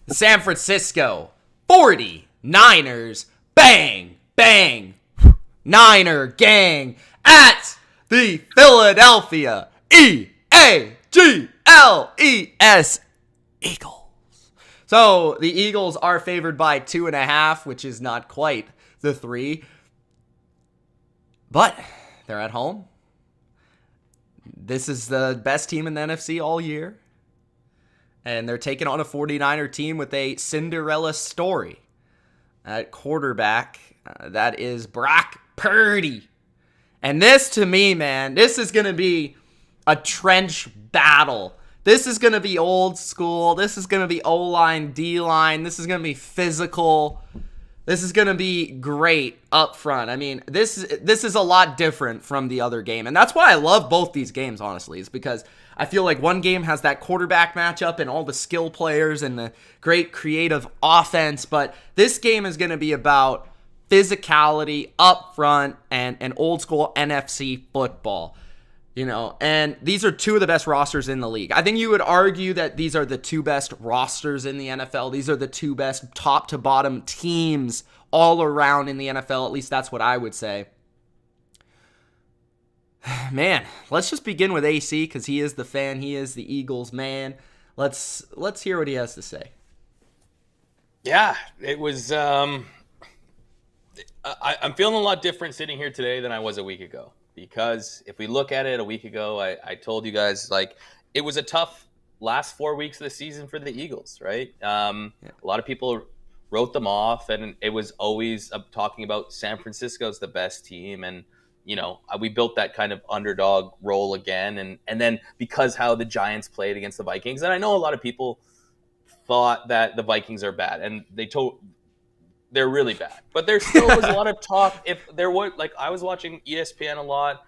the San Francisco 49ers, bang, bang, Niner gang at the Philadelphia Eagles. Eagles. So the Eagles are favored by 2.5, which is not quite the 3. But they're at home. This is the best team in the NFC all year. And they're taking on a 49er team with a Cinderella story. At quarterback, that is Brock Purdy. And this, to me, man, this is going to be a trench battle. This is going to be old school. This is going to be O-line, D-line. This is going to be physical. This is going to be great up front. I mean, this is a lot different from the other game. And that's why I love both these games, honestly, is because I feel like one game has that quarterback matchup and all the skill players and the great creative offense. But this game is going to be about physicality up front and old school NFC football. You know, and these are two of the best rosters in the league. I think you would argue that these are the two best rosters in the NFL. These are the two best top to bottom teams all around in the NFL. At least that's what I would say. Man, let's just begin with AC because he is the fan. He is the Eagles man. Let's hear what he has to say. Yeah, it was. I'm feeling a lot different sitting here today than I was a week ago. Because if we look at it a week ago, I told you guys, like, it was a tough last 4 weeks of the season for the Eagles, right? A lot of people wrote them off, and it was always talking about San Francisco's the best team. And, you know, we built that kind of underdog role again. And then because how the Giants played against the Vikings, and I know a lot of people thought that the Vikings are bad, and they're really bad, but there still was a lot of talk. If there were, like, I was watching ESPN a lot,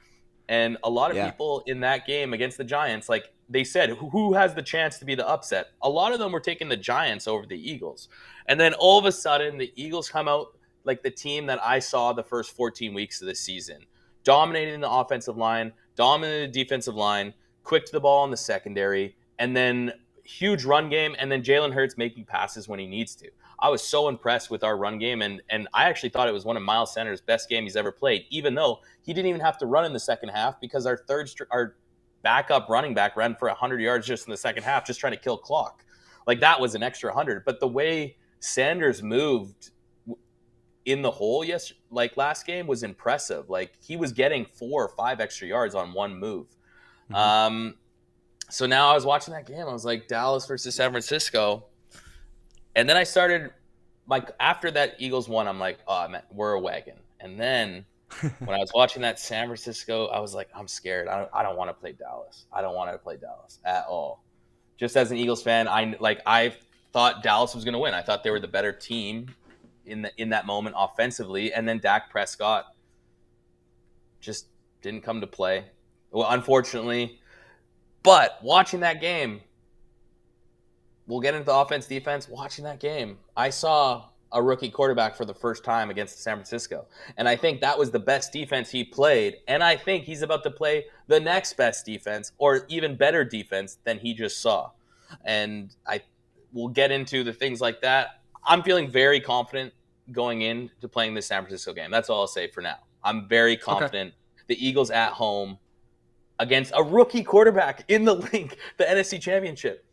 and a lot of people in that game against the Giants, like, they said, who has the chance to be the upset? A lot of them were taking the Giants over the Eagles. And then all of a sudden, the Eagles come out like the team that I saw the first 14 weeks of the season, dominating the offensive line, dominating the defensive line, quick to the ball in the secondary, and then huge run game, and then Jalen Hurts making passes when he needs to. I was so impressed with our run game, and I actually thought it was one of Miles Sanders' best game he's ever played, even though he didn't even have to run in the second half because our backup running back ran for 100 yards just in the second half, just trying to kill clock. Like, that was an extra 100. But the way Sanders moved in the hole last game was impressive. Like, he was getting 4 or 5 extra yards on one move. Mm-hmm. So now I was watching that game. I was like, Dallas versus San Francisco. And then I started, like, after that Eagles won, I'm like, oh, man, we're a wagon. And then when I was watching that San Francisco, I was like, I'm scared. I don't want to play Dallas. I don't want to play Dallas at all. Just as an Eagles fan, I thought Dallas was going to win. I thought they were the better team in that moment offensively. And then Dak Prescott just didn't come to play. Well, unfortunately. But watching that game, we'll get into the offense, defense. Watching that game, I saw a rookie quarterback for the first time against San Francisco. And I think that was the best defense he played. And I think he's about to play the next best defense or even better defense than he just saw. And we'll get into the things like that. I'm feeling very confident going into playing this San Francisco game. That's all I'll say for now. I'm very confident. Okay. The Eagles at home against a rookie quarterback in the league, the NFC Championship.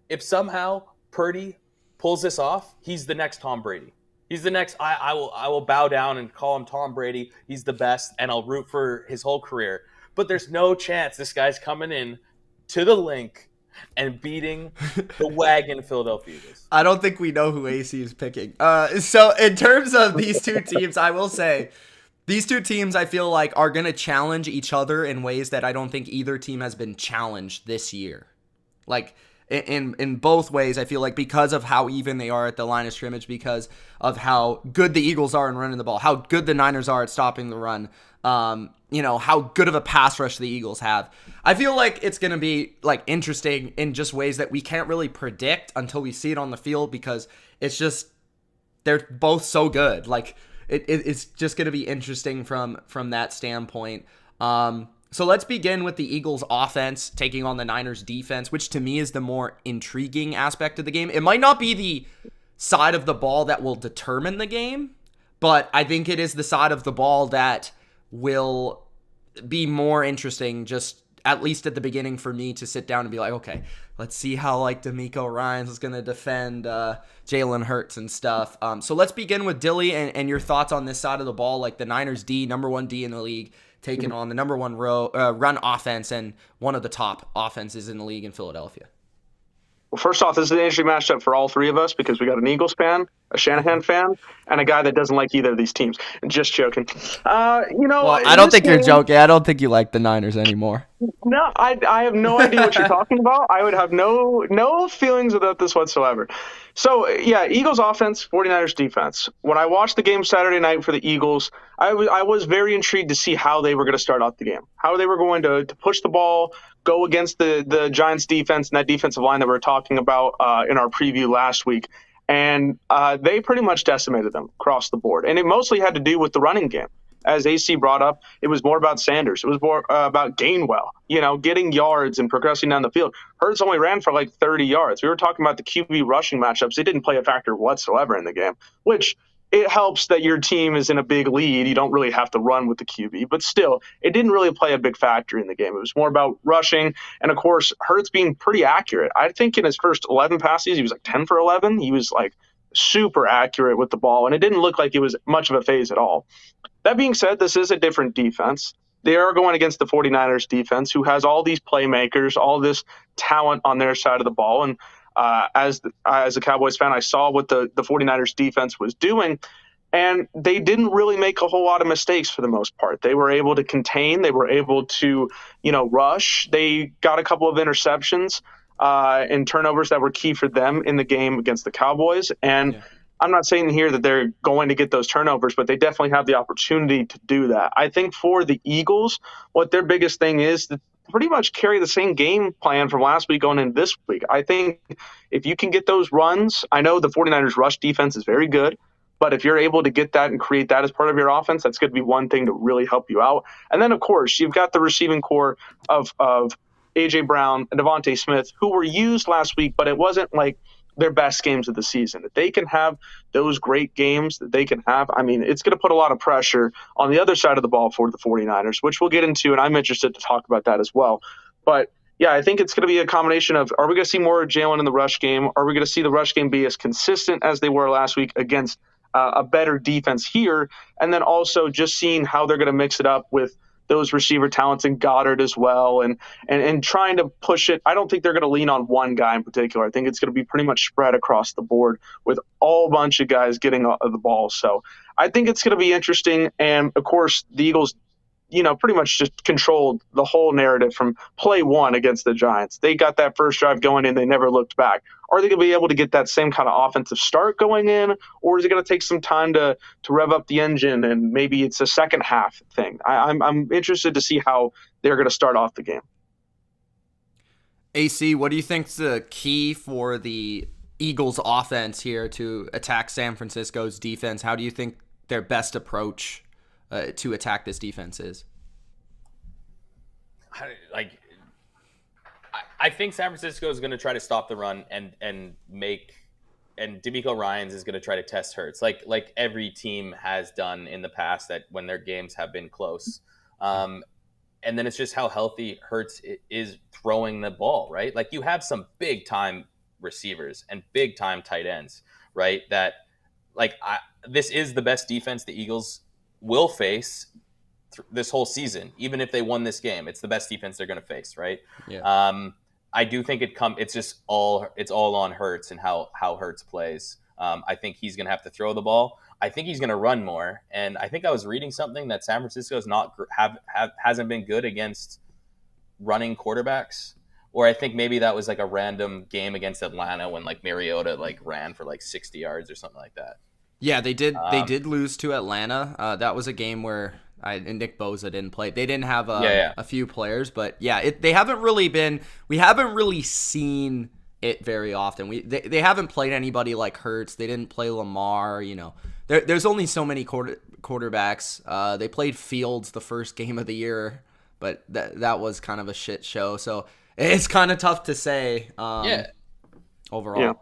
If somehow Purdy pulls this off, he's the next Tom Brady. He's the next. I will bow down and call him Tom Brady. He's the best, and I'll root for his whole career. But there's no chance this guy's coming in to the link and beating the wagon Philadelphia Eagles. I don't think we know who AC is picking. So in terms of these two teams, I will say these two teams I feel like are going to challenge each other in ways that I don't think either team has been challenged this year. Like, in both ways, I feel like because of how even they are at the line of scrimmage, because of how good the Eagles are in running the ball, how good the Niners are at stopping the run, how good of a pass rush the Eagles have. I feel like it's going to be like interesting in just ways that we can't really predict until we see it on the field because it's just they're both so good. Like it's just going to be interesting from that standpoint. So let's begin with the Eagles offense taking on the Niners defense, which to me is the more intriguing aspect of the game. It might not be the side of the ball that will determine the game, but I think it is the side of the ball that will be more interesting, just at least at the beginning, for me to sit down and be like, okay, let's see how like D'Amico Ryans is going to defend Jalen Hurts and stuff. So let's begin with Dilly and your thoughts on this side of the ball, like the Niners D, number 1 D in the league, taking on the number 1 run offense and one of the top offenses in the league in Philadelphia. Well, first off, this is an interesting matchup for all three of us because we got an Eagles fan, a Shanahan fan, and a guy that doesn't like either of these teams. Just joking. Well, I don't think you're joking. I don't think you like the Niners anymore. No, I have no idea what you're talking about. I would have no feelings about this whatsoever. So, yeah, Eagles offense, 49ers defense. When I watched the game Saturday night for the Eagles, I was very intrigued to see how they were going to start off the game, how they were going to push the ball, go against the Giants defense and that defensive line that we were talking about in our preview last week. And they pretty much decimated them across the board. And it mostly had to do with the running game. As AC brought up, it was more about Sanders. It was more about Gainwell, getting yards and progressing down the field. Hurts only ran for like 30 yards. We were talking about the QB rushing matchups. It didn't play a factor whatsoever in the game, which it helps that your team is in a big lead. You don't really have to run with the QB, but still, it didn't really play a big factor in the game. It was more about rushing. And of course, Hurts being pretty accurate. I think in his first 11 passes, he was like 10 for 11. He was like super accurate with the ball, and it didn't look like it was much of a phase at all. That being said, this is a different defense. They are going against the 49ers defense, who has all these playmakers, all this talent on their side of the ball. And as a Cowboys fan, I saw what the 49ers defense was doing, and they didn't really make a whole lot of mistakes for the most part. They were able to contain. They were able to, rush. They got a couple of interceptions and turnovers that were key for them in the game against the Cowboys. And I'm not saying here that they're going to get those turnovers, but they definitely have the opportunity to do that. I think for the Eagles, what their biggest thing is to pretty much carry the same game plan from last week going into this week. I think if you can get those runs, I know the 49ers rush defense is very good, but if you're able to get that and create that as part of your offense, that's going to be one thing to really help you out. And then, of course, you've got the receiving core of A.J. Brown and Devontae Smith, who were used last week, but it wasn't like their best games of the season. If they can have those great games that they can have, it's going to put a lot of pressure on the other side of the ball for the 49ers, which we'll get into, and I'm interested to talk about that as well. But, yeah, I think it's going to be a combination of, are we going to see more Jalen in the rush game? Are we going to see the rush game be as consistent as they were last week against a better defense here? And then also just seeing how they're going to mix it up with those receiver talents and Goddard as well, and trying to push it. I don't think they're going to lean on one guy in particular. I think it's going to be pretty much spread across the board with all bunch of guys getting the ball. So I think it's going to be interesting. And of course, the Eagles, pretty much just controlled the whole narrative from play one against the Giants. They got that first drive going and they never looked back. Are they going to be able to get that same kind of offensive start going in, or is it going to take some time to rev up the engine and maybe it's a second half thing? I'm interested to see how they're going to start off the game. AC, what do you think's the key for the Eagles offense here to attack San Francisco's defense? How do you think their best approach to attack this defense is? I think San Francisco is going to try to stop the run and D'Amico Ryans is going to try to test Hurts like every team has done in the past that when their games have been close. And then it's just how healthy Hurts is throwing the ball, right? Like you have some big time receivers and big time tight ends, right? That this is the best defense the Eagles will face this whole season. Even if they won this game, it's the best defense they're going to face, right? Yeah. I do think it's all on Hurts and how Hurts plays. I think he's going to have to throw the ball. I think he's going to run more. And I think I was reading something that San Francisco's hasn't been good against running quarterbacks. Or I think maybe that was like a random game against Atlanta when like Mariota ran for like 60 yards or something like that. Yeah, they did. They did lose to Atlanta. That was a game where Nick Bosa didn't play. They didn't have a few players, but yeah, they haven't really been. We haven't really seen it very often. They haven't played anybody like Hurts. They didn't play Lamar. There's only so many quarterbacks. They played Fields the first game of the year, but that was kind of a shit show. So it's kind of tough to say. Overall. Yeah.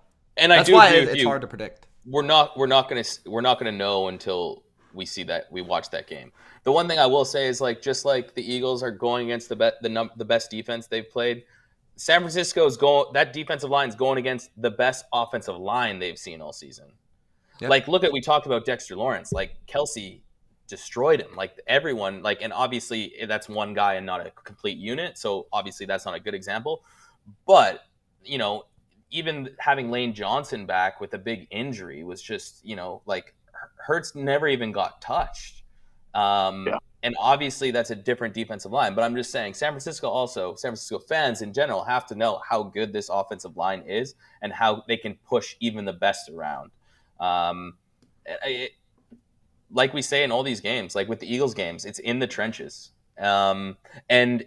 And that's why it's hard to predict. We're not gonna know until we see that, we watch that game. The one thing I will say is, like, just like the Eagles are going against the best defense they've played, San Francisco's that defensive line's going against the best offensive line they've seen all season. Yep. Like, we talked about Dexter Lawrence. Like, Kelsey destroyed him. Like, everyone, like, and obviously that's one guy and not a complete unit, so obviously that's not a good example. But, you know, even having Lane Johnson back with a big injury was just, you know, like, Hurts never even got touched. And obviously that's a different defensive line. But I'm just saying, San Francisco fans in general have to know how good this offensive line is and how they can push even the best around. Like we say in all these games, like with the Eagles games, it's in the trenches. And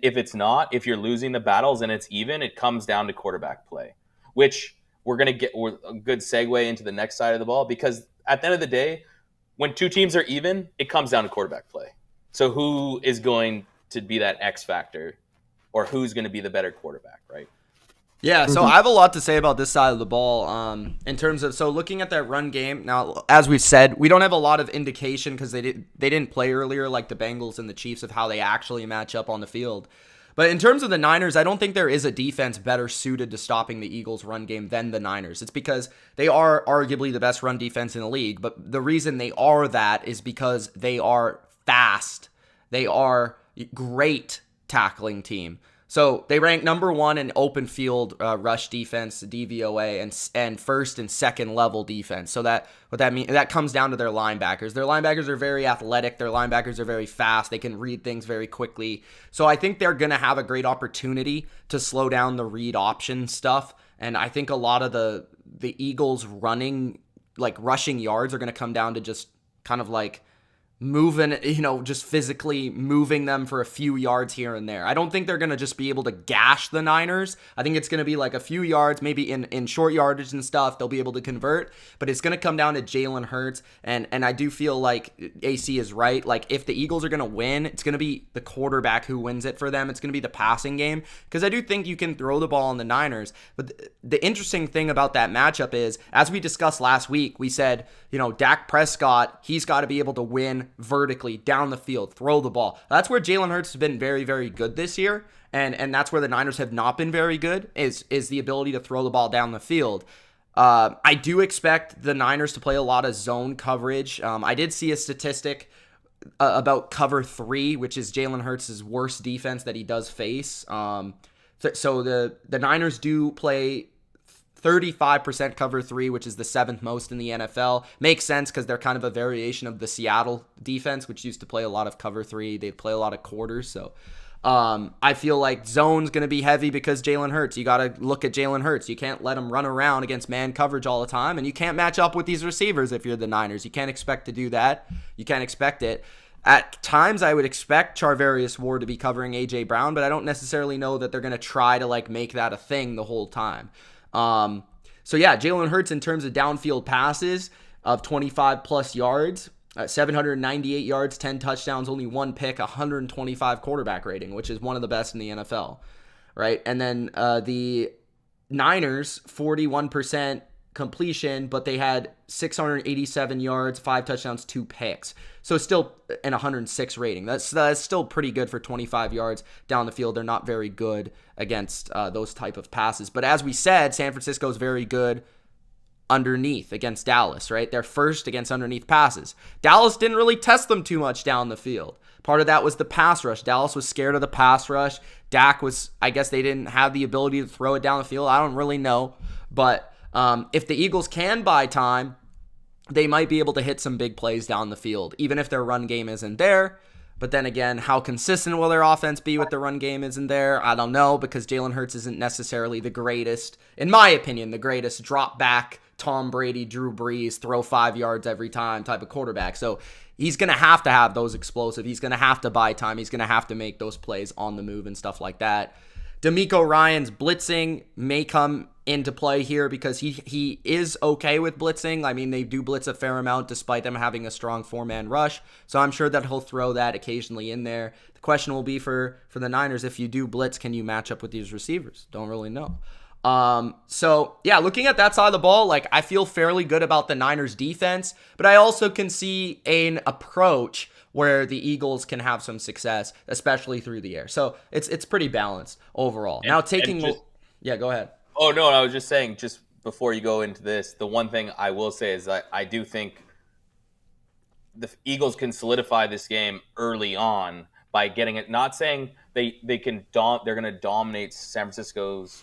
if you're losing the battles and it's even, it comes down to quarterback play, which we're a good segue into the next side of the ball, because at the end of the day, when two teams are even, it comes down to quarterback play. So who is going to be that X factor, or who's going to be the better quarterback, right? Yeah, so I have a lot to say about this side of the ball in terms of, so looking at that run game. Now, as we've said, we don't have a lot of indication because they didn't play earlier like the Bengals and the Chiefs of how they actually match up on the field. But in terms of the Niners, I don't think there is a defense better suited to stopping the Eagles' run game than the Niners. It's because they are arguably the best run defense in the league, but the reason they are that is because they are fast. They are great tackling team. So they rank number 1 in open field rush defense, DVOA, and first and second level defense. So what that means, that comes down to their linebackers. Their linebackers are very athletic. Their linebackers are very fast. They can read things very quickly. So I think they're going to have a great opportunity to slow down the read option stuff. And I think a lot of the Eagles rushing yards are going to come down to just kind of like moving, just physically moving them for a few yards here and there. I don't think they're going to just be able to gash the Niners. I think it's going to be like a few yards, maybe in short yardage and stuff, they'll be able to convert, but it's going to come down to Jalen Hurts. And I do feel like AC is right. Like, if the Eagles are going to win, it's going to be the quarterback who wins it for them. It's going to be the passing game, because I do think you can throw the ball on the Niners. But the interesting thing about that matchup is, as we discussed last week, we said, Dak Prescott, he's got to be able to win vertically down the field, throw the ball. That's where Jalen Hurts has been very, very good this year, and that's where the Niners have not been very good, is the ability to throw the ball down the field. I do expect the Niners to play a lot of zone coverage. I did see a statistic about cover 3, which is Jalen Hurts' worst defense that he does face. So the Niners do play 35% cover 3, which is the 7th most in the NFL. Makes sense because they're kind of a variation of the Seattle defense, which used to play a lot of cover 3. They play a lot of quarters. So I feel like zone's going to be heavy because Jalen Hurts. You got to look at Jalen Hurts. You can't let him run around against man coverage all the time, and you can't match up with these receivers if you're the Niners. You can't expect to do that. You can't expect it. At times, I would expect Charvarius Ward to be covering A.J. Brown, but I don't necessarily know that they're going to try to make that a thing the whole time. So yeah, Jalen Hurts in terms of downfield passes of 25 plus yards, 798 yards, 10 touchdowns, only 1 pick, 125 quarterback rating, which is one of the best in the NFL, right? And then the Niners, 41% completion, but they had 687 yards, 5 touchdowns, 2 picks. So still an 106 rating. That's still pretty good for 25 yards down the field. They're not very good against those type of passes. But as we said, San Francisco is very good underneath against Dallas, right? They're first against underneath passes. Dallas didn't really test them too much down the field. Part of that was the pass rush. Dallas was scared of the pass rush. Dak was, I guess they didn't have the ability to throw it down the field. I don't really know. But if the Eagles can buy time, they might be able to hit some big plays down the field, even if their run game isn't there. But then again, how consistent will their offense be with the run game isn't there? I don't know, because Jalen Hurts isn't necessarily the greatest, in my opinion, the greatest drop back, Tom Brady, Drew Brees, throw 5 yards every time type of quarterback. So he's going to have those explosive. He's going to have to buy time. He's going to have to make those plays on the move and stuff like that. D'Amico Ryan's blitzing may come into play here because he is okay with blitzing. I mean, they do blitz a fair amount despite them having a strong 4-man rush. So I'm sure that he'll throw that occasionally in there. The question will be for the Niners, if you do blitz, can you match up with these receivers? Don't really know. So yeah, looking at that side of the ball, like I feel fairly good about the Niners defense, but I also can see an approach where the Eagles can have some success, especially through the air. So it's pretty balanced overall. Now yeah, go ahead. Oh no, I was just saying, just before you go into this, the one thing I will say is that I do think the Eagles can solidify this game early on by getting it. Not saying they're going to dominate San Francisco's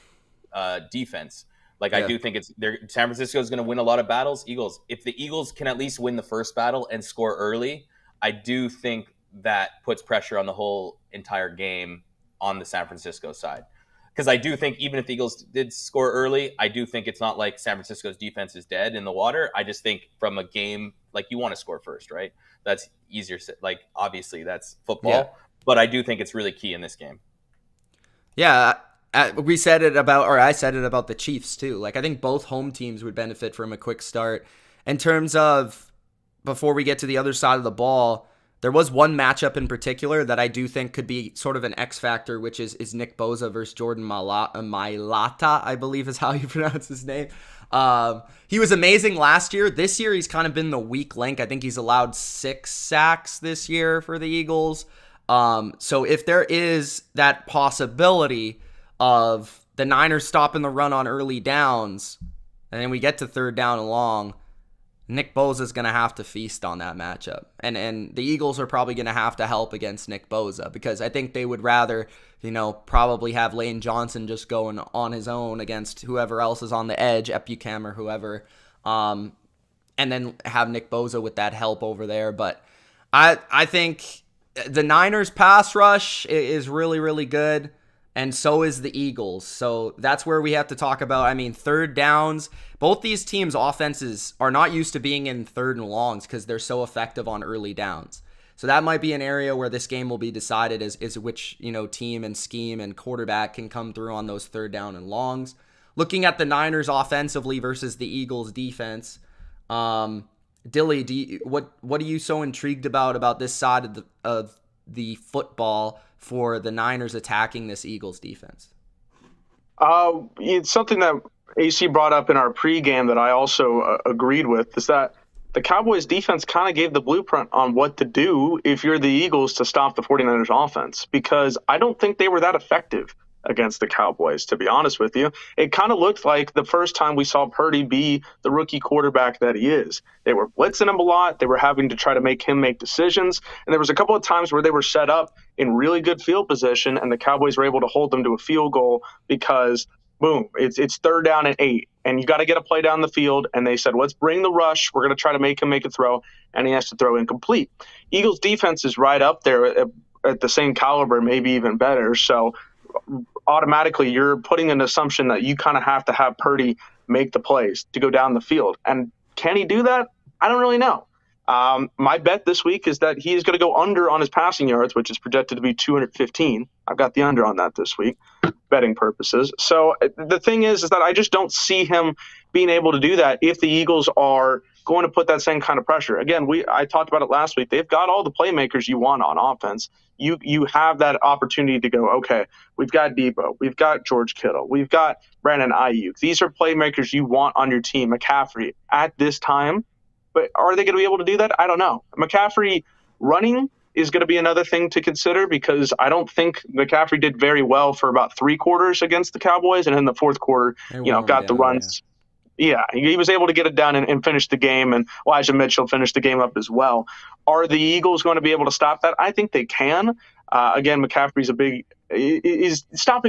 defense. Like, I do think San Francisco is going to win a lot of battles. If the Eagles can at least win the first battle and score early, I do think that puts pressure on the whole entire game on the San Francisco side. Because I do think even if the Eagles did score early, I do think it's not like San Francisco's defense is dead in the water. I just think from a game, like, you want to score first, right? That's easier. Like, obviously, that's football. Yeah. But I do think it's really key in this game. Yeah, I said it about the Chiefs too. Like, I think both home teams would benefit from a quick start. In terms of, before we get to the other side of the ball, there was one matchup in particular that I do think could be sort of an X factor, which is Nick Bosa versus Jordan Mailata, I believe is how you pronounce his name. He was amazing last year. This year, he's kind of been the weak link. I think he's allowed 6 sacks this year for the Eagles. So if there is that possibility of the Niners stopping the run on early downs, and then we get to 3rd down and long, Nick Bosa is going to have to feast on that matchup. And the Eagles are probably going to have to help against Nick Bosa, because I think they would rather, probably have Lane Johnson just going on his own against whoever else is on the edge, Epucam or whoever, and then have Nick Bosa with that help over there. But I think the Niners pass rush is really, really good. And so is the Eagles. So that's where we have to talk about, 3rd downs. Both these teams' offenses are not used to being in 3rd and longs because they're so effective on early downs. So that might be an area where this game will be decided is which, team and scheme and quarterback can come through on those 3rd down and longs. Looking at the Niners offensively versus the Eagles defense, Dilly, what are you so intrigued about this side of the football for the Niners attacking this Eagles defense? It's something that AC brought up in our pregame that I also agreed with, is that the Cowboys defense kind of gave the blueprint on what to do if you're the Eagles to stop the 49ers offense, because I don't think they were that effective against the Cowboys, to be honest with you. It kind of looked like the first time we saw Purdy be the rookie quarterback that he is. They were blitzing him a lot. They were having to try to make him make decisions. And there was a couple of times where they were set up in really good field position, and the Cowboys were able to hold them to a field goal because, boom, it's 3rd down and 8. And you got to get a play down the field. And they said, let's bring the rush. We're going to try to make him make a throw. And he has to throw incomplete. Eagles defense is right up there at the same caliber, maybe even better. So automatically you're putting an assumption that you kind of have to have Purdy make the plays to go down the field. And can he do that? I don't really know. My bet this week is that he is going to go under on his passing yards, which is projected to be 215. I've got the under on that this week, betting purposes. So the thing is that I just don't see him being able to do that if the Eagles are going to put that same kind of pressure. Again, I talked about it last week. They've got all the playmakers you want on offense. You have that opportunity to go, okay, we've got Debo, we've got George Kittle, we've got Brandon Ayuk. These are playmakers you want on your team. McCaffrey at this time. But are they going to be able to do that? I don't know. McCaffrey running is going to be another thing to consider, because I don't think McCaffrey did very well for about 3 quarters against the Cowboys. And in the 4th quarter, got the runs. Yeah, he was able to get it done and finish the game. And Elijah Mitchell finished the game up as well. Are the Eagles going to be able to stop that? I think they can. Again, stopping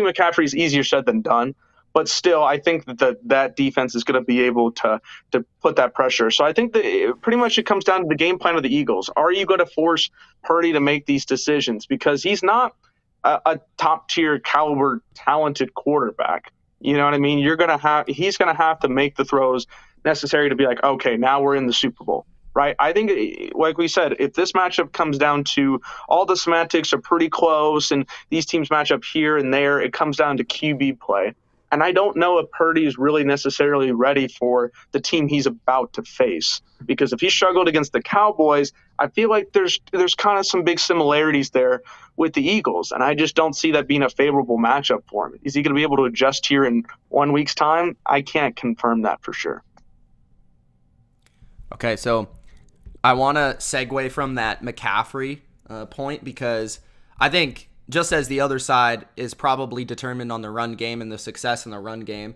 McCaffrey is easier said than done. But still, I think that defense is going to be able to put that pressure. So I think that pretty much it comes down to the game plan of the Eagles. Are you going to force Purdy to make these decisions? Because he's not a top-tier caliber talented quarterback. You know what I mean? He's going to have to make the throws necessary to be like, okay, now we're in the Super Bowl. Right? I think, like we said, if this matchup comes down to all the semantics are pretty close and these teams match up here and there, it comes down to QB play. And I don't know if Purdy is really necessarily ready for the team he's about to face. Because if he struggled against the Cowboys, I feel like there's kind of some big similarities there with the Eagles. And I just don't see that being a favorable matchup for him. Is he going to be able to adjust here in 1 week's time? I can't confirm that for sure. Okay, so I want to segue from that McCaffrey point, because I think just as the other side is probably determined on the run game and the success in the run game,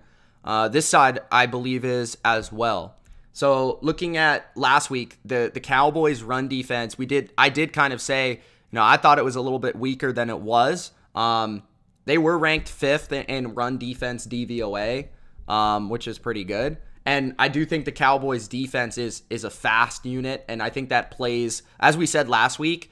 this side I believe is as well. So looking at last week, the Cowboys' run defense, I did kind of say, I thought it was a little bit weaker than it was. They were ranked 5th in run defense DVOA, which is pretty good. And I do think the Cowboys' defense is a fast unit, and I think that plays, as we said last week,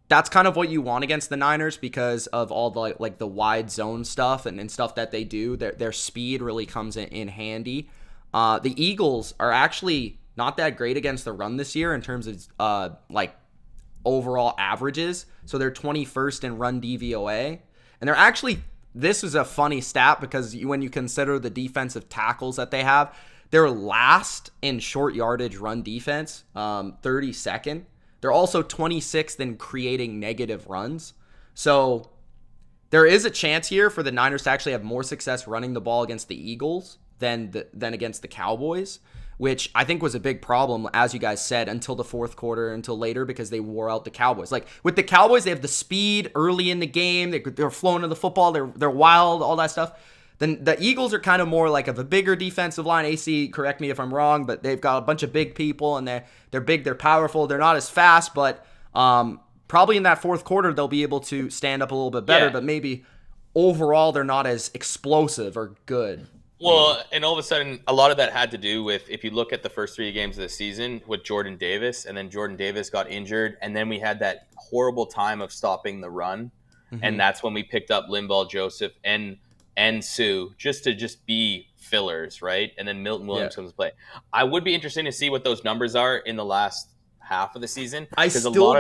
that's kind of what you want against the Niners because of all the the wide zone stuff and stuff that they do. Their speed really comes in handy. The Eagles are actually not that great against the run this year in terms of overall averages. So they're 21st in run DVOA, and they're actually, this is a funny stat because when you consider the defensive tackles that they have, they're last in short yardage run defense, 32nd. They're also 26th in creating negative runs. So there is a chance here for the Niners to actually have more success running the ball against the Eagles than against the Cowboys, which I think was a big problem, as you guys said, until the fourth quarter, until later, because they wore out the Cowboys. Like with the Cowboys, they have the speed early in the game. They're flowing to the football. They're wild, all that stuff. Then the Eagles are kind of more like of a bigger defensive line. AC, correct me if I'm wrong, but they've got a bunch of big people, and they're big, they're powerful. They're not as fast, but probably in that fourth quarter they'll be able to stand up a little bit better. Yeah. But maybe overall they're not as explosive or good. Well, and all of a sudden, a lot of that had to do with, if you look at the first 3 games of the season with Jordan Davis, and then Jordan Davis got injured, and then we had that horrible time of stopping the run, and that's when we picked up Linval Joseph and Sue just to be fillers, right? And then Milton Williams comes to play. I would be interested to see what those numbers are in the last half of the season. I still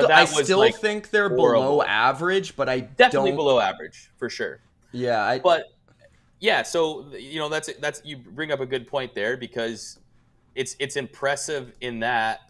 think they're below average, but I definitely below average for sure. Yeah, so that's you bring up a good point there, because it's impressive in that's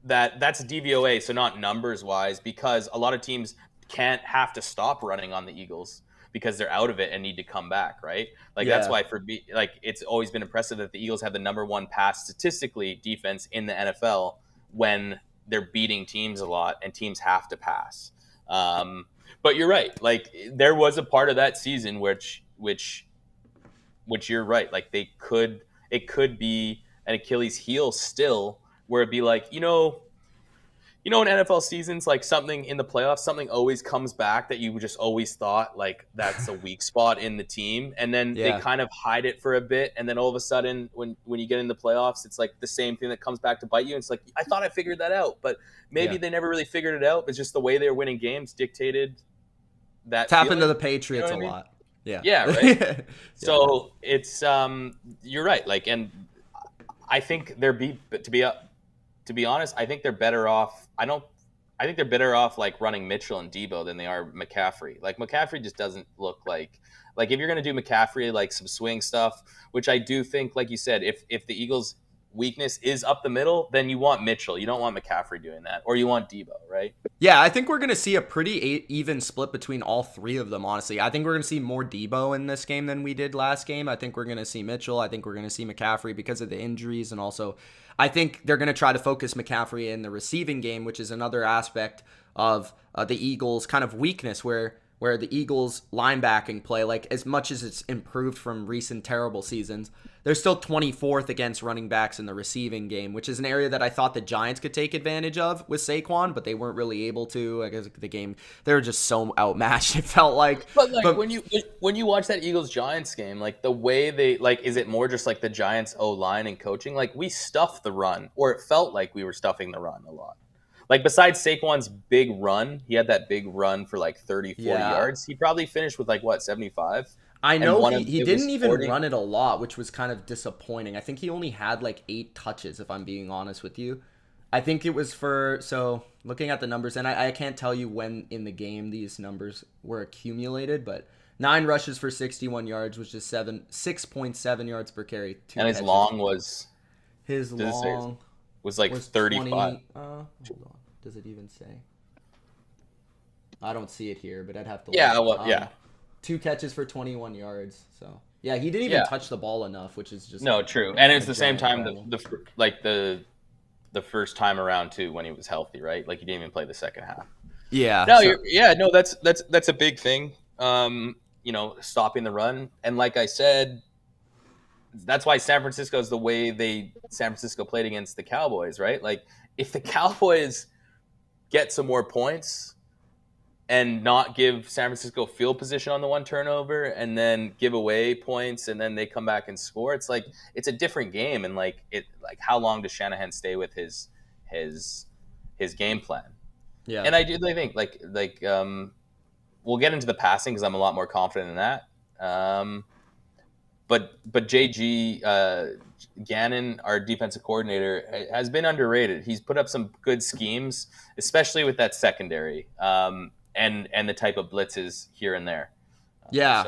DVOA, so not numbers wise, because a lot of teams can't have to stop running on the Eagles because they're out of it and need to come back, right? That's why for me, it's always been impressive that the Eagles have the number 1 pass statistically defense in the NFL when they're beating teams a lot and teams have to pass. But you're right. There was a part of that season which you're right. It could be an Achilles heel still, where it'd be in NFL seasons, something in the playoffs, something always comes back that you just always thought that's a weak spot in the team, and then they kind of hide it for a bit, and then all of a sudden, when you get in the playoffs, it's the same thing that comes back to bite you. And it's I thought I figured that out, but maybe they never really figured it out. It's just the way they were winning games dictated that. It's happened to the Patriots a lot. Yeah, right. So it's you're right. And I think to be honest, I think they're better off. I think they're better off running Mitchell and Debo than they are McCaffrey. McCaffrey just doesn't look like if you're going to do McCaffrey, some swing stuff, which I do think, like you said, if the Eagles' weakness is up the middle, then you want Mitchell. You don't want McCaffrey doing that, or you want Debo, right? Yeah, I think we're going to see a pretty even split between all 3 of them, honestly. I think we're going to see more Debo in this game than we did last game. I think we're going to see Mitchell. I think we're going to see McCaffrey because of the injuries, and also I think they're going to try to focus McCaffrey in the receiving game, which is another aspect of the Eagles' kind of weakness, where the Eagles' linebacking play, as much as it's improved from recent terrible seasons, they're still 24th against running backs in the receiving game, which is an area that I thought the Giants could take advantage of with Saquon, but they weren't really able to. I guess the game, they were just so outmatched, it felt like. But when you watch that Eagles-Giants game, the way they, is it more just the Giants' O-line and coaching? We stuffed the run, or it felt like we were stuffing the run a lot. Besides Saquon's big run, he had that big run for 30, 40 yards. He probably finished with 75? I know he didn't even run it a lot, which was kind of disappointing. I think he only had 8 touches, if I'm being honest with you. I think it was looking at the numbers, and I can't tell you when in the game these numbers were accumulated, but 9 rushes for 61 yards, which is 6.7 yards per carry. And his long was his long was like 35. 20, hold on. Does it even say? I don't see it here, but I'd have to look. Yeah. 2 catches for 21 yards. So yeah, he didn't even touch the ball enough, which is just true. And it's the same time the first time around too when he was healthy, right? Like he didn't even play the second half. Yeah. That's a big thing. Stopping the run, and like I said, that's why San Francisco is the way San Francisco played against the Cowboys, right? Like if the Cowboys get some more points and not give San Francisco field position on the one turnover and then give away points and then they come back and score, it's like it's a different game. And like how long does Shanahan stay with his game plan? Yeah. And I do think we'll get into the passing because I'm a lot more confident in that. But JG Gannon, our defensive coordinator, has been underrated. He's put up some good schemes, especially with that secondary. And the type of blitzes here and there. I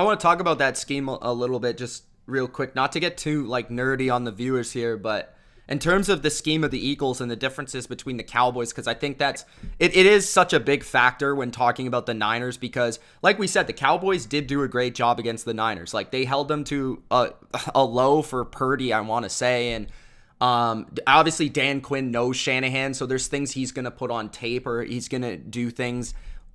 want to talk about that scheme a little bit, just real quick, not to get too like nerdy on the viewers here, but in terms of the scheme of the Eagles and the differences between the Cowboys, because I think it is such a big factor when talking about the Niners, because like we said, the Cowboys did do a great job against the Niners. Like they held them to a low for Purdy, I want to say, and obviously Dan Quinn knows Shanahan, so there's things he's going to put on tape, or he's going to do things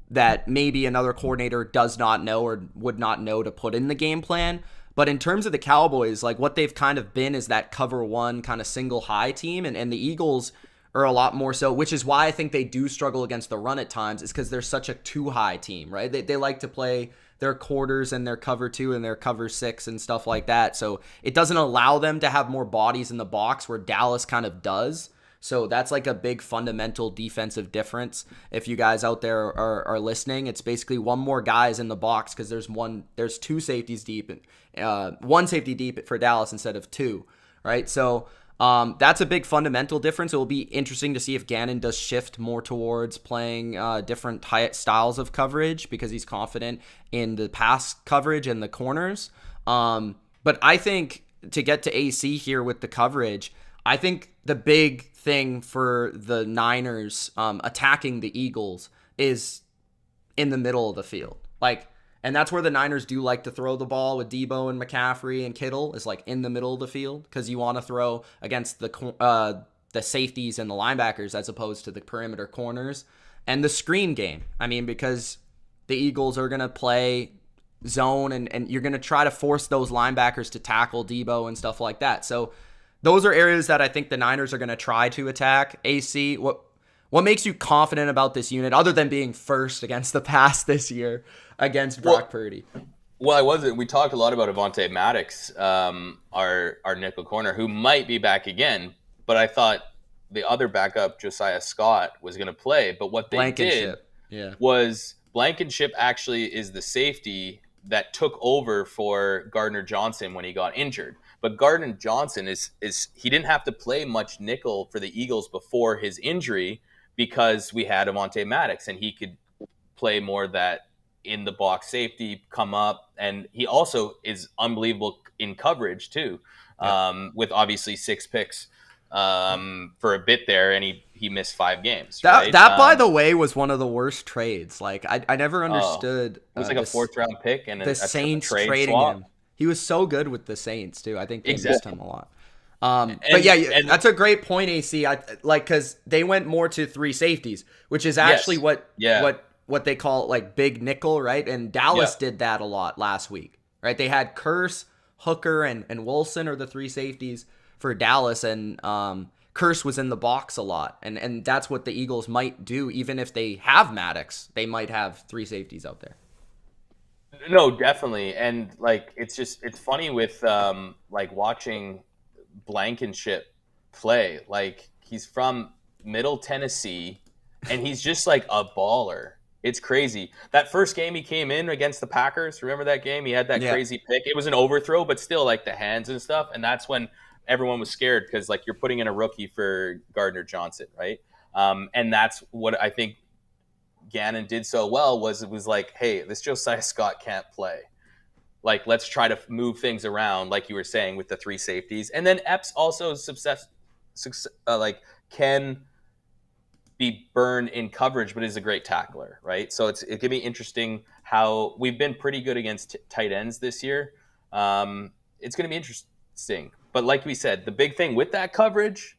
that maybe another coordinator does not know or would not know to put in the game plan. But in terms of the Cowboys, like what they've kind of been is that cover one kind of single high team, and the Eagles are a lot more so, which is why I think they do struggle against the run at times, is because they're such a too high team, right? They like to play their quarters and their cover 2 and their cover 6 and stuff like that. So it doesn't allow them to have more bodies in the box where Dallas kind of does. So that's like a big fundamental defensive difference. If you guys out there are listening, it's basically one more guys in the box because there's 2 safeties deep and 1 safety deep for Dallas instead of 2, right? So that's a big fundamental difference. It will be interesting to see if Gannon does shift more towards playing different styles of coverage because he's confident in the pass coverage and the corners. But I think to get to AC here with the coverage, I think the big thing for the Niners attacking the Eagles is in the middle of the field. And that's where the Niners do like to throw the ball with Debo and McCaffrey and Kittle, is like in the middle of the field, because you want to throw against the safeties and the linebackers as opposed to the perimeter corners. And the screen game, I mean, because the Eagles are going to play zone and you're going to try to force those linebackers to tackle Debo and stuff like that. So those are areas that I think the Niners are going to try to attack. AC, what makes you confident about this unit other than being first against the pass this year against Brock Purdy? Well, we talked a lot about Avonte Maddox, our nickel corner, who might be back again, but I thought the other backup, Josiah Scott, was going to play. But what they did was Blankenship actually is the safety that took over for Gardner Johnson when he got injured. But Gardner Johnson is he didn't have to play much nickel for the Eagles before his injury because we had Avonte Maddox, and he could play more that in the box safety, come up, and he also is unbelievable in coverage too, with obviously 6 picks for a bit there, and he missed 5 games. That by the way, was one of the worst trades. Like I never understood. It was like a 4th round pick and the Saints trading him. He was so good with the Saints too. I think they missed him a lot. But yeah, that's a great point, AC. Because they went more to 3 safeties, which is actually what they call like big nickel, right? And Dallas did that a lot last week, right? They had Curse, Hooker, and Wilson are the 3 safeties for Dallas, and Curse was in the box a lot, and that's what the Eagles might do. Even if they have Maddox, they might have 3 safeties out there. No, definitely. And like it's funny with like watching Blankenship play. Like he's from Middle Tennessee and he's just like a baller. It's crazy. That first game he came in against the Packers, remember that game? He had that crazy pick. It was an overthrow, but still like the hands and stuff. And that's when everyone was scared because like you're putting in a rookie for Gardner Johnson, right? And that's what I think Gannon did so well it was like, hey, this Josiah Scott can't play. Like, let's try to move things around, like you were saying, with the 3 safeties. And then Epps also can be burned in coverage, but is a great tackler, right? So it can be interesting how we've been pretty good against tight ends this year. It's going to be interesting. But like we said, the big thing with that coverage,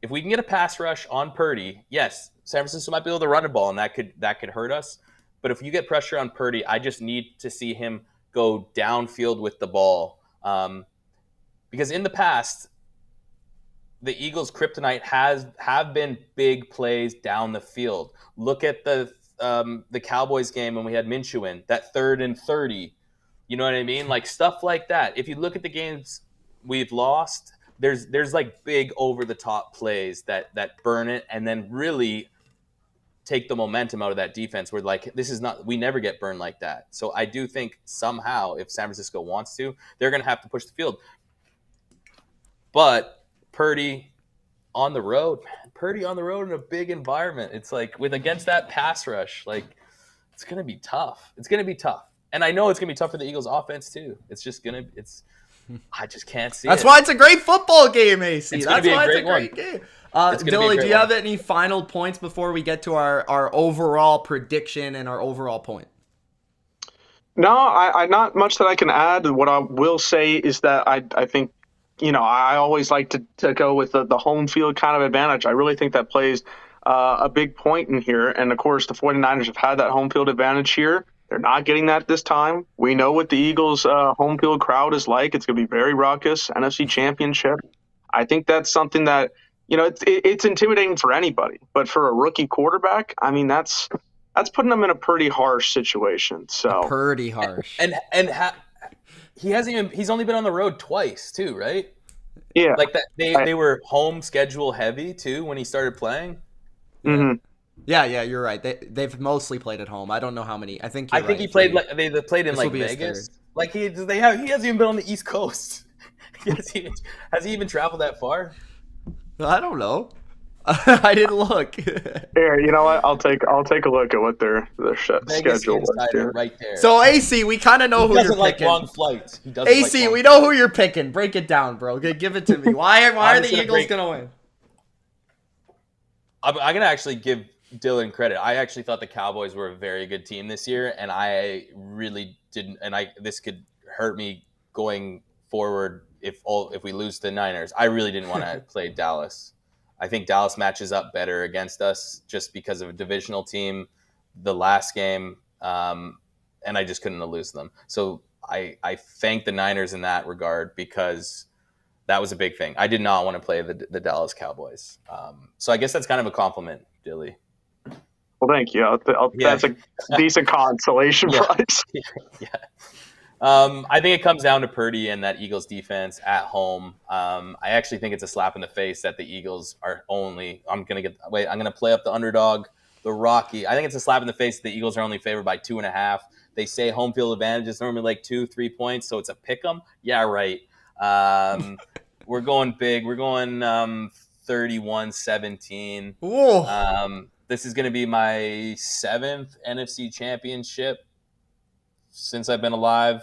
if we can get a pass rush on Purdy, yes, San Francisco might be able to run the ball, and that could hurt us. But if you get pressure on Purdy, I just need to see him go downfield with the ball. Because in the past, the Eagles' kryptonite have been big plays down the field. Look at the Cowboys game when we had Minshew in, that 3rd and 30. You know what I mean? Like, stuff like that. If you look at the games we've lost, there's like big over-the-top plays that burn it and then really take the momentum out of that defense. Where, like, we never get burned like that. So I do think somehow, if San Francisco wants to, they're going to have to push the field. But Purdy on the road, in a big environment. It's like against that pass rush, like, it's going to be tough. And I know it's going to be tough for the Eagles offense too. I just can't see That's it. why it's a great football game, AC. It's That's gonna be why a it's a great great game. It's gonna be a Dilly, great do you one. have any final points before we get to our overall prediction and our overall point? No, I not much that I can add. What I will say is that I think, I always like to go with the home field kind of advantage. I really think that plays a big point in here. And, of course, the 49ers have had that home field advantage here. They're not getting that this time. We know what the Eagles' home field crowd is like. It's going to be very raucous, NFC Championship. I think that's something that, it's intimidating for anybody. But for a rookie quarterback, I mean, that's putting them in a pretty harsh situation. So Pretty harsh. He's only been on the road twice too, right? Yeah. Like that they were home schedule heavy too when he started playing. Mm-hmm. Yeah, you're right. They've mostly played at home. I don't know how many. I think he played they played in This like will be his Vegas. third. Like he hasn't even been on the East Coast. Has he even traveled that far? I don't know. I didn't look. Here, you know what? I'll take a look at what their Vegas schedule was Insider here. right there. So AC, we kind of know he who doesn't you're like picking. long flights. He doesn't AC, like long we know who you're picking. Break it down, bro. Okay, give it to me. Why are I'm the just gonna Eagles gonna win? I'm gonna actually give Dylan credit. I actually thought the Cowboys were a very good team this year, and I really didn't. And this could hurt me going forward if we lose to the Niners. I really didn't want to play Dallas. I think Dallas matches up better against us just because of a divisional team. The last game, and I just couldn't lose them. So I thank the Niners in that regard because that was a big thing. I did not want to play the Dallas Cowboys. So I guess that's kind of a compliment, Dilly. Well, thank you. That's a decent consolation prize. Yeah. I think it comes down to Purdy and that Eagles defense at home. I actually think it's a slap in the face that the Eagles are only. I'm gonna play up the underdog, the Rocky. I think it's a slap in the face that the Eagles are only favored by 2.5. They say home field advantage is normally like 2-3 points, so it's a pick 'em. Yeah, right. We're going big. We're going 31-17. This is going to be my 7th NFC Championship since I've been alive.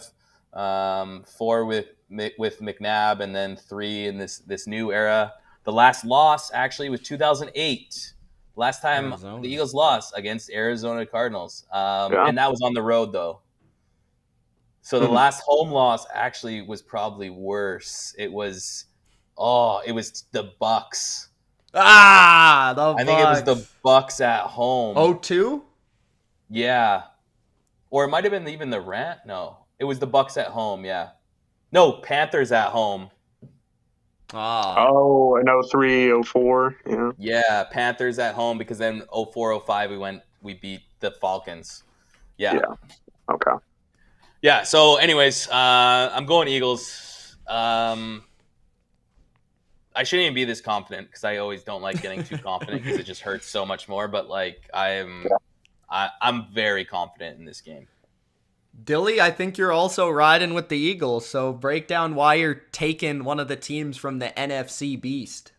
4 with McNabb, and then 3 in this new era. The last loss actually was 2008. Last time Arizona. The Eagles lost against Arizona Cardinals, and that was on the road though. So the last home loss actually was probably worse. It was the Bucks. I think it was the Bucks at home. 0-2? Yeah. Or it might have been even the Rant. No, it was the Bucks at home. Yeah. No, Panthers at home. Oh, and 03, 04. Yeah. Yeah, Panthers at home because then 04, 05 we beat the Falcons. Yeah. Okay. Yeah. So, anyways, I'm going Eagles. I shouldn't even be this confident because I always don't like getting too confident because it just hurts so much more. But like I'm very confident in this game. Dilly, I think you're also riding with the Eagles. So break down why you're taking one of the teams from the NFC Beast.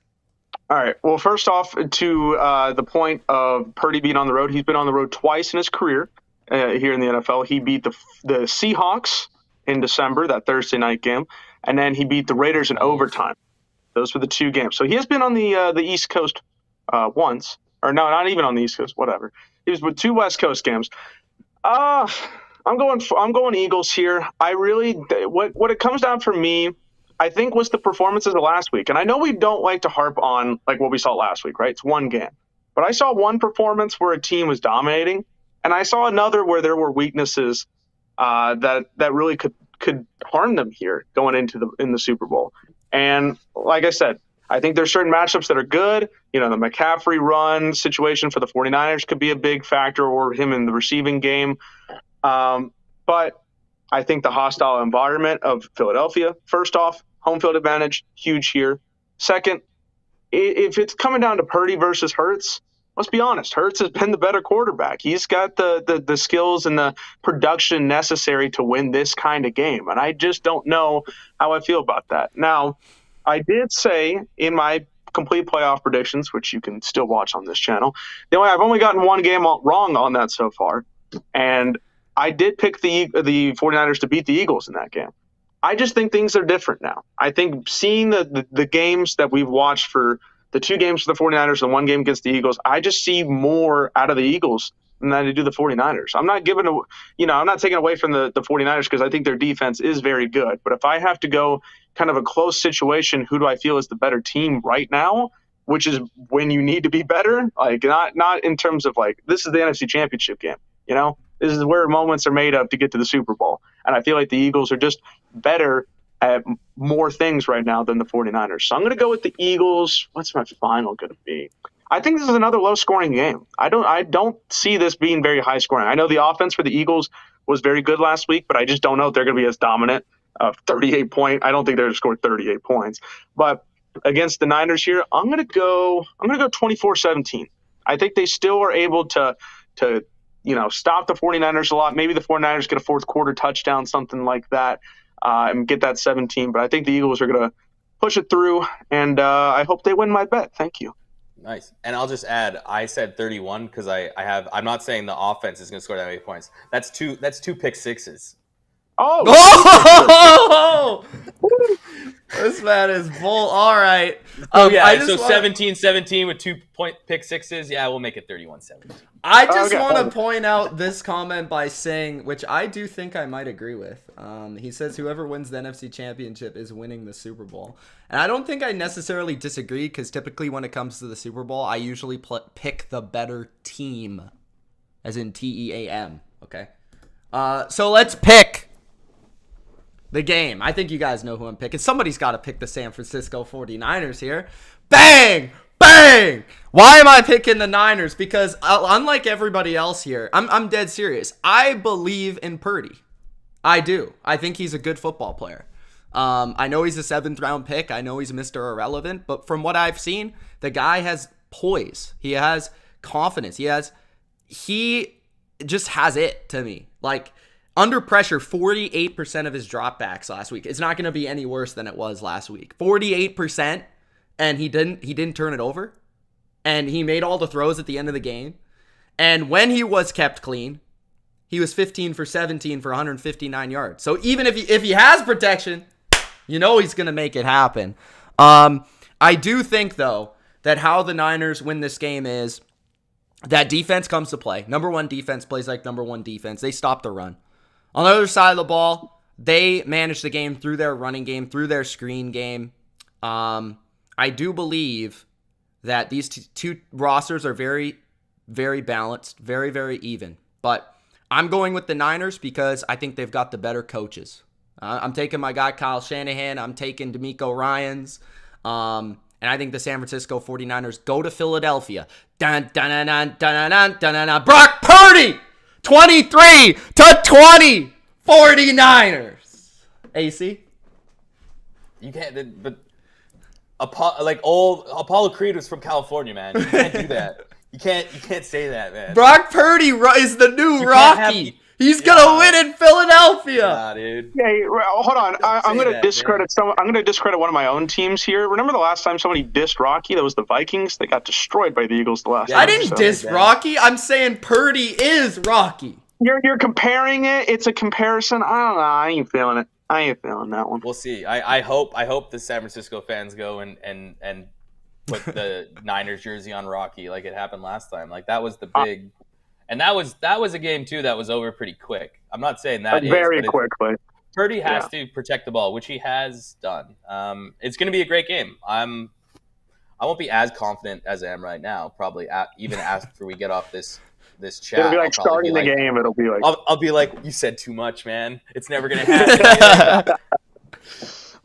All right. Well, first off, to the point of Purdy being on the road, he's been on the road twice in his career here in the NFL. He beat the Seahawks in December, that Thursday night game, and then he beat the Raiders in overtime. Those were the 2 games. So he has been on the East Coast once, or no, not even on the East Coast. Whatever. He was with 2 West Coast games. I'm going Eagles here. I really what it comes down for me, I think, was the performances of last week. And I know we don't like to harp on like what we saw last week, right? It's one game. But I saw one performance where a team was dominating, and I saw another where there were weaknesses that really could harm them here going into the Super Bowl. And like I said, I think there's certain matchups that are good. You know, the McCaffrey run situation for the 49ers could be a big factor, or him in the receiving game. But I think the hostile environment of Philadelphia, first off, home field advantage, huge here. Second, if it's coming down to Purdy versus Hurts, let's be honest, Hurts has been the better quarterback. He's got the skills and the production necessary to win this kind of game. And I just don't know how I feel about that. Now, I did say in my complete playoff predictions, which you can still watch on this channel, I've only gotten one game wrong on that so far. And I did pick the 49ers to beat the Eagles in that game. I just think things are different now. I think seeing the games that we've watched for the 2 games for the 49ers and 1 game against the Eagles, I just see more out of the Eagles than I do the 49ers. I'm not taking away from the 49ers because I think their defense is very good. But if I have to go kind of a close situation, who do I feel is the better team right now, which is when you need to be better, like not in terms of like, this is the NFC Championship game, you know? This is where moments are made up to get to the Super Bowl. And I feel like the Eagles are just better at more things right now than the 49ers. So I'm going to go with the Eagles. What's my final going to be? I think this is another low-scoring game. I don't see this being very high-scoring. I know the offense for the Eagles was very good last week, but I just don't know if they're going to be as dominant. 38 point. I don't think they're going to score 38 points. But against the Niners here, I'm going to go 24-17. I think they still are able to stop the 49ers a lot. Maybe the 49ers get a fourth quarter touchdown, something like that, and get that 17. But I think the Eagles are going to push it through, and I hope they win my bet. Thank you. Nice. And I'll just add, I said 31 because I'm not saying the offense is going to score that many points. That's two pick sixes. Oh! This man is bull. All right. So 17-17 with 2 point pick sixes. Yeah, we'll make it 31-17. I just want to point out this comment by saying, which I do think I might agree with. He says whoever wins the NFC Championship is winning the Super Bowl. And I don't think I necessarily disagree because typically when it comes to the Super Bowl, I usually pick the better team, as in TEAM. Okay. So let's pick the game. I think you guys know who I'm picking. Somebody's got to pick the San Francisco 49ers here. Bang! Bang! Why am I picking the Niners? Because unlike everybody else here, I'm dead serious. I believe in Purdy. I do. I think he's a good football player. I know he's a 7th round pick. I know he's Mr. Irrelevant. But from what I've seen, the guy has poise. He has confidence. He just has it to me. Like, under pressure, 48% of his dropbacks last week. It's not going to be any worse than it was last week. 48%, and he didn't turn it over. And he made all the throws at the end of the game. And when he was kept clean, he was 15 for 17 for 159 yards. So even if he has protection, you know he's going to make it happen. I do think, though, that how the Niners win this game is that defense comes to play. Number 1 defense plays like number 1 defense. They stop the run. On the other side of the ball, they manage the game through their running game, through their screen game. I do believe that these two rosters are very, very balanced, very, very even. But I'm going with the Niners because I think they've got the better coaches. I'm taking my guy Kyle Shanahan. I'm taking DeMeco Ryans. And I think the San Francisco 49ers go to Philadelphia. Dun, dun, dun, dun, dun, dun, dun, dun, dun. Brock Purdy! 23-20, 49ers. AC? You can't, but Apollo Creed was from California, man. You can't do that. You can't say that, man. Brock Purdy is the new Rocky. He's gonna win in Philadelphia. Nah, dude. Yeah, hold on. I'm going to that, discredit I'm going to discredit one of my own teams here. Remember the last time somebody dissed Rocky? That was the Vikings. They got destroyed by the Eagles the last time. I didn't diss Rocky. I'm saying Purdy is Rocky. You're comparing it. It's a comparison. I don't know. I ain't feeling it. I ain't feeling that one. We'll see. I hope the San Francisco fans go and put the Niners jersey on Rocky like it happened last time. Like that was the big, and that was a game too that was over pretty quick. I'm not saying that very quickly. Purdy has to protect the ball, which he has done. It's going to be a great game. I won't be as confident as I am right now. Probably even after we get off this chat. It'll be like starting the game. It'll be like I'll be like, you said too much, man. It's never going to happen.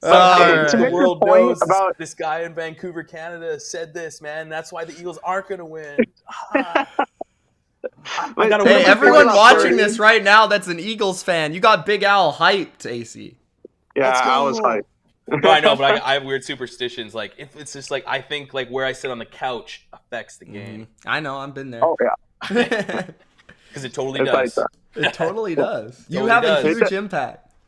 The world knows about this guy in Vancouver, Canada said this, man. That's why the Eagles aren't going to win. Hey, everyone watching this right now that's an Eagles fan, you got Big Al hyped, AC. Yeah, I was hyped. No, I know, but I have weird superstitions. Like, if it's just like, I think like where I sit on the couch affects the game. I know, I've been there. Oh, yeah. Because it totally does. It totally does. You Totally have does. a huge impact.